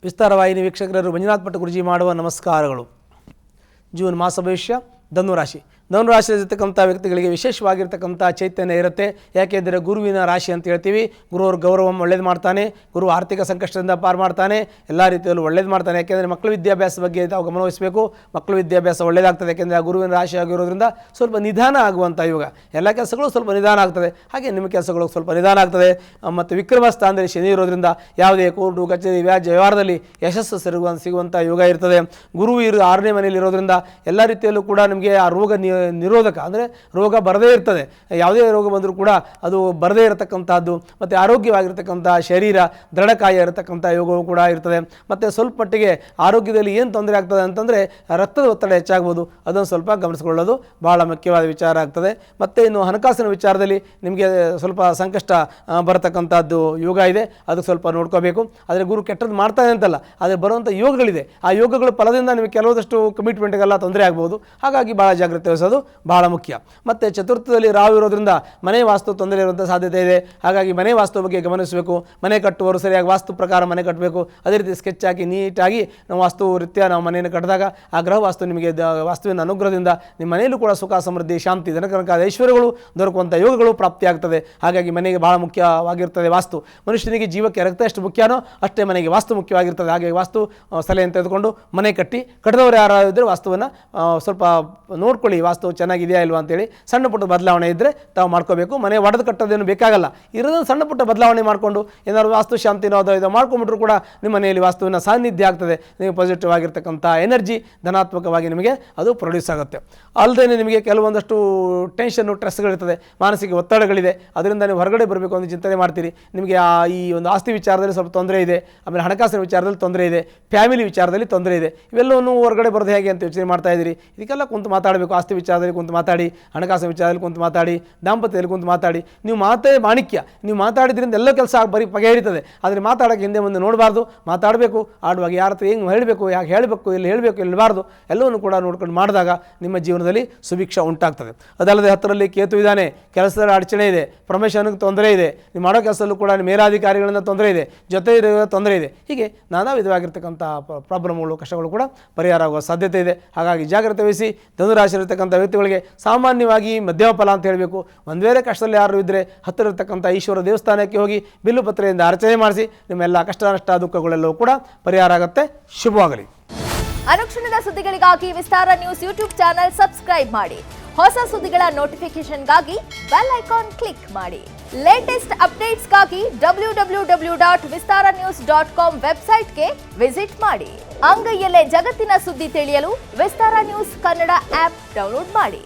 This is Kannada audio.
ವಿಸ್ತಾರ ವಾಹಿನಿ ವೀಕ್ಷಕರು ಮಂಜುನಾಥ್ ಭಟ್ ಗುರುಜಿ ಮಾಡುವ ನಮಸ್ಕಾರಗಳು. ಜೂನ್ ಮಾಸ ಭವಿಷ್ಯ ಧನುರಾಶಿ. ಧನುರಾಶಿಯಲ್ಲಿರ್ತಕ್ಕಂಥ ವ್ಯಕ್ತಿಗಳಿಗೆ ವಿಶೇಷವಾಗಿರ್ತಕ್ಕಂಥ ಚೈತನ್ಯ ಇರುತ್ತೆ. ಯಾಕೆಂದರೆ ಗುರುವಿನ ರಾಶಿ ಅಂತ ಹೇಳ್ತೀವಿ. ಗುರುವರು ಗೌರವವನ್ನು ಒಳ್ಳೇದು ಮಾಡ್ತಾನೆ. ಗುರು ಆರ್ಥಿಕ ಸಂಕಷ್ಟದಿಂದ ಪಾರು ಮಾಡ್ತಾನೆ. ಎಲ್ಲ ರೀತಿಯಲ್ಲೂ ಒಳ್ಳೇದು ಮಾಡ್ತಾನೆ. ಯಾಕೆಂದರೆ ಮಕ್ಕಳ ವಿದ್ಯಾಭ್ಯಾಸ ಬಗ್ಗೆ ತಾವು ಗಮನವಹಿಸಬೇಕು. ಮಕ್ಕಳ ವಿದ್ಯಾಭ್ಯಾಸ ಒಳ್ಳೇದಾಗ್ತದೆ. ಯಾಕೆಂದರೆ ಆ ಗುರುವಿನ ರಾಶಿ ಆಗಿರೋದ್ರಿಂದ ಸ್ವಲ್ಪ ನಿಧಾನ ಆಗುವಂಥ ಯುಗ. ಎಲ್ಲ ಕೆಲಸಗಳು ಸ್ವಲ್ಪ ನಿಧಾನ ಆಗ್ತದೆ. ಹಾಗೆ ನಿಮ್ಮ ಕೆಲಸಗಳು ಸ್ವಲ್ಪ ನಿಧಾನ ಆಗ್ತದೆ. ಮತ್ತು ವಿಕ್ರಮ ಸ್ಥಾನದಲ್ಲಿ ಶನಿ ಇರೋದ್ರಿಂದ ಯಾವುದೇ ಕೋರ್ಟು ಕಚೇರಿ ವ್ಯಾಜ್ಯ ವ್ಯವಹಾರದಲ್ಲಿ ಯಶಸ್ಸು ಸಿಗುವಂಥ ಯುಗ ಇರ್ತದೆ. ಗುರು 6ನೇ ಮನೆಯಲ್ಲಿ ಇರೋದ್ರಿಂದ ಎಲ್ಲ ರೀತಿಯಲ್ಲೂ ಕೂಡ ನಿಮಗೆ ಆ ರೋಗ ನಿರೋಧಕ ಅಂದರೆ ರೋಗ ಬರದೇ ಇರ್ತದೆ. ಯಾವುದೇ ರೋಗ ಬಂದರೂ ಕೂಡ ಅದು ಬರದೇ ಇರತಕ್ಕಂಥದ್ದು. ಮತ್ತು ಆರೋಗ್ಯವಾಗಿರ್ತಕ್ಕಂಥ ಶರೀರ ದೃಢಕಾಯ ಇರತಕ್ಕಂಥ ಯೋಗವು ಕೂಡ ಇರ್ತದೆ. ಮತ್ತು ಸ್ವಲ್ಪ ಮಟ್ಟಿಗೆ ಆರೋಗ್ಯದಲ್ಲಿ ಏನು ತೊಂದರೆ ಆಗ್ತದೆ ಅಂತಂದರೆ ರಕ್ತದ ಒತ್ತಡ ಹೆಚ್ಚಾಗ್ಬೋದು. ಅದನ್ನು ಸ್ವಲ್ಪ ಗಮನಿಸಿಕೊಳ್ಳೋದು ಭಾಳ ಮುಖ್ಯವಾದ ವಿಚಾರ ಆಗ್ತದೆ. ಮತ್ತು ಇನ್ನು ಹಣಕಾಸಿನ ವಿಚಾರದಲ್ಲಿ ನಿಮಗೆ ಸ್ವಲ್ಪ ಸಂಕಷ್ಟ ಬರತಕ್ಕಂಥದ್ದು ಯೋಗ ಇದೆ. ಅದಕ್ಕೆ ಸ್ವಲ್ಪ ನೋಡ್ಕೋಬೇಕು. ಆದರೆ ಗುರು ಕೆಟ್ಟದ್ದು ಮಾಡ್ತಾನೆ ಅಂತಲ್ಲ, ಆದರೆ ಬರುವಂಥ ಯೋಗಗಳಿದೆ. ಆ ಯೋಗಗಳ ಫಲದಿಂದ ನಿಮಗೆ ಕೆಲವೊಂದಷ್ಟು ಕಮಿಟ್ಮೆಂಟ್ಗೆಲ್ಲ ತೊಂದರೆ ಆಗ್ಬೋದು. ಹಾಗಾಗಿ ಭಾಳ ಜಾಗ್ರತೆ ವಹಿಸೋದು ಭಾಳ ಮುಖ್ಯ. ಮತ್ತು ಚತುರ್ಥದಲ್ಲಿ ರಾಹು ಇರೋದ್ರಿಂದ ಮನೆ ವಾಸ್ತು ತೊಂದರೆ ಇರುವಂಥ ಸಾಧ್ಯತೆ ಇದೆ. ಹಾಗಾಗಿ ಮನೆ ವಾಸ್ತು ಬಗ್ಗೆ ಗಮನಿಸಬೇಕು. ಮನೆ ಕಟ್ಟುವವರು ಸರಿಯಾಗಿ ವಾಸ್ತು ಪ್ರಕಾರ ಮನೆ ಕಟ್ಟಬೇಕು. ಅದೇ ರೀತಿ ಸ್ಕೆಚ್ ಹಾಕಿ ನೀಟಾಗಿ ನಾವು ವಾಸ್ತು ರೀತ್ಯ ನಾವು ಮನೆಯನ್ನು ಕಟ್ಟಿದಾಗ ಆ ಗ್ರಹ ವಾಸ್ತು ನಿಮಗೆ ವಾಸ್ತುವಿನ ಅನುಗ್ರಹದಿಂದ ನಿಮ್ಮ ಮನೆಯಲ್ಲೂ ಕೂಡ ಸುಖ ಸಮೃದ್ಧಿ ಶಾಂತಿ ಧನಕನಕ ಐಶ್ವರ್ಯಗಳು ದೊರಕುವಂಥ ಯೋಗಗಳು ಪ್ರಾಪ್ತಿಯಾಗ್ತದೆ. ಹಾಗಾಗಿ ಮನೆಗೆ ಭಾಳ ಮುಖ್ಯವಾಗಿರ್ತದೆ ವಾಸ್ತು. ಮನುಷ್ಯನಿಗೆ ಜೀವಕ್ಕೆ ರಕ್ತ ಎಷ್ಟು ಮುಖ್ಯನೋ ಅಷ್ಟೇ ಮನೆಗೆ ವಾಸ್ತು ಮುಖ್ಯವಾಗಿರ್ತದೆ. ಹಾಗಾಗಿ ವಾಸ್ತು ಸಲಹೆಯನ್ನು ತೆಗೆದುಕೊಂಡು ಮನೆ ಕಟ್ಟಿದವರು ಯಾರಾದರೂ ವಾಸ್ತುವನ್ನು ಸ್ವಲ್ಪ ನೋಡ್ಕೊಳ್ಳಿ. ವಾಸ್ತು ಚೆನ್ನಾಗಿದೆಯಾ ಇಲ್ವಾ ಅಂತೇಳಿ ಸಣ್ಣ ಪುಟ್ಟ ಬದಲಾವಣೆ ಇದ್ದರೆ ತಾವು ಮಾಡ್ಕೋಬೇಕು. ಮನೆ ಒಡೆದು ಕಟ್ಟೋದೇನು ಬೇಕಾಗಲ್ಲ. ಇರೋದನ್ನು ಸಣ್ಣ ಪುಟ್ಟ ಬದಲಾವಣೆ ಮಾಡಿಕೊಂಡು ಏನಾದ್ರು ವಾಸ್ತು ಶಾಂತಿನೋ ಇದು ಮಾಡ್ಕೊಂಡ್ಬಿಟ್ರು ಕೂಡ ನಿಮ್ಮ ಮನೆಯಲ್ಲಿ ವಾಸ್ತುವಿನ ಸಾನ್ನಿಧ್ಯ ಆಗ್ತದೆ. ನೀವು ಪಾಸಿಟಿವ್ ಆಗಿರ್ತಕ್ಕಂಥ ಎನರ್ಜಿ ಧನಾತ್ಮಕವಾಗಿ ನಿಮಗೆ ಅದು ಪ್ರೊಡ್ಯೂಸ್ ಆಗುತ್ತೆ. ಅಲ್ಲದೆ ನಿಮಗೆ ಕೆಲವೊಂದಷ್ಟು ಟೆನ್ಷನ್ನು ಸ್ಟ್ರೆಸ್ಗಳಿರ್ತದೆ, ಮಾನಸಿಕ ಒತ್ತಡಗಳಿದೆ. ಅದರಿಂದ ನೀವು ಹೊರಗಡೆ ಬರಬೇಕು ಅಂತ ಚಿಂತನೆ ಮಾಡ್ತೀರಿ. ನಿಮಗೆ ಈ ಒಂದು ಆಸ್ತಿ ವಿಚಾರದಲ್ಲಿ ಸ್ವಲ್ಪ ತೊಂದರೆ ಇದೆ. ಆಮೇಲೆ ಹಣಕಾಸಿನ ವಿಚಾರದಲ್ಲಿ ತೊಂದರೆ ಇದೆ. ಫ್ಯಾಮಿಲಿ ವಿಚಾರದಲ್ಲಿ ತೊಂದರೆ ಇದೆ. ಇವೆಲ್ಲವನ್ನು ಹೊರಗಡೆ ಬರೋದು ಹೇಗೆ ಅಂತ ಯೋಚನೆ ಮಾಡ್ತಾ ಇದ್ದೀರಿ. ಇದಕ್ಕೆಲ್ಲ ಕುಂತು ಮಾತಾಡಬೇಕು. ಆಸ್ತಿ ವಿಚಾರದಲ್ಲಿ ಕುಂತು ಮಾತಾಡಿ, ಹಣಕಾಸಿನ ವಿಚಾರದಲ್ಲಿ ಕುಂತು ಮಾತಾಡಿ, ದಾಂಪತ್ಯದಲ್ಲಿ ಕುಂತು ಮಾತಾಡಿ. ನೀವು ಮಾತೇ ಮಾಣಿಕ್ಯ. ನೀವು ಮಾತಾಡಿದ್ರಿಂದ ಎಲ್ಲ ಕೆಲಸ ಬರೀ ಬಗೆಹರಿತದೆ. ಆದರೆ ಮಾತಾಡೋಕ್ಕೆ ಹಿಂದೆ ಮುಂದೆ ನೋಡಬಾರ್ದು. ಮಾತಾಡಬೇಕು. ಆಡುವಾಗ ಯಾರ ಹತ್ರ ಹೆಂಗೆ ಹೇಳಬೇಕು, ಯಾಕೆ ಹೇಳಬೇಕು, ಎಲ್ಲಿ ಹೇಳಬೇಕು, ಎಲ್ಲಿಬಾರ್ದು ಎಲ್ಲವನ್ನು ಕೂಡ ನೋಡ್ಕೊಂಡು ಮಾಡಿದಾಗ ನಿಮ್ಮ ಜೀವನದಲ್ಲಿ ಸುಭಿಕ್ಷ ಉಂಟಾಗ್ತದೆ. ಅದಲ್ಲದೆ 10ರಲ್ಲಿ ಕೇತು ಇದ್ದಾನೆ. ಕೆಲಸದಲ್ಲಿ ಅಡಚಣೆ ಇದೆ. ಪ್ರಮೋಷನ್ಗೆ ತೊಂದರೆ ಇದೆ. ನೀವು ಮಾಡೋ ಕೆಲಸದಲ್ಲೂ ಕೂಡ ಮೇಲಾಧಿಕಾರಿಗಳಿಂದ ತೊಂದರೆ ಇದೆ. ಜೊತೆ ತೊಂದರೆ ಇದೆ. ಹೀಗೆ ನಾನಾ ವಿಧವಾಗಿರ್ತಕ್ಕಂಥ ಪ್ರಾಬ್ಲಮ್ಗಳು ಕಷ್ಟಗಳು ಕೂಡ ಪರಿಹಾರ ಆಗುವ ಸಾಧ್ಯತೆ ಇದೆ. ಹಾಗಾಗಿ ಜಾಗ್ರತೆ ವಹಿಸಿ. ಧನುರಾಶಿಯಲ್ಲಿರ್ತಕ್ಕಂಥ ವ್ಯಕ್ತಿಗಳಿಗೆ ಸಾಮಾನ್ಯವಾಗಿ ಮಧ್ಯಮ ಫಲ ಅಂತ ಹೇಳಬೇಕು. ಒಂದು ವೇಳೆ ಕಷ್ಟದಲ್ಲಿ ಯಾರು ಇದ್ದರೆ ಹತ್ತಿರ ಇರತಕ್ಕಂಥ ಈಶ್ವರ ದೇವಸ್ಥಾನಕ್ಕೆ ಹೋಗಿ ಬಿಲ್ಲು ಪತ್ರೆಯಿಂದ ಅರ್ಚನೆ ಮಾಡಿಸಿ. ನಿಮ್ಮೆಲ್ಲ ಕಷ್ಟ ನಷ್ಟ ದುಃಖಗಳೆಲ್ಲವೂ ಕೂಡ ಪರಿಹಾರ ಆಗುತ್ತೆ. ಶುಭವಾಗಲಿ. ಅನುಕ್ಷಣದ ಸುದ್ದಿಗಳಿಗಾಗಿ ವಿಸ್ತಾರ ನ್ಯೂಸ್ ಯೂಟ್ಯೂಬ್ ಚಾನೆಲ್ ಸಬ್ಸ್ಕ್ರೈಬ್ ಮಾಡಿ. ಹೊಸ ಸುದ್ದಿಗಳ ನೋಟಿಫಿಕೇಶನ್ಗಾಗಿ ಬೆಲ್ ಐಕಾನ್ ಕ್ಲಿಕ್ ಮಾಡಿ. ಲೇಟೆಸ್ಟ್ ಅಪ್ಡೇಟ್ಸ್ಗಾಗಿ www.vistaranews.com ವೆಬ್ಸೈಟ್ಗೆ ವಿಸಿಟ್ ಮಾಡಿ. ಅಂಗೈಯಲ್ಲೇ ಜಗತ್ತಿನ ಸುದ್ದಿ ತಿಳಿಯಲು ವಿಸ್ತಾರ ನ್ಯೂಸ್ ಕನ್ನಡ ಆಪ್ ಡೌನ್ಲೋಡ್ ಮಾಡಿ.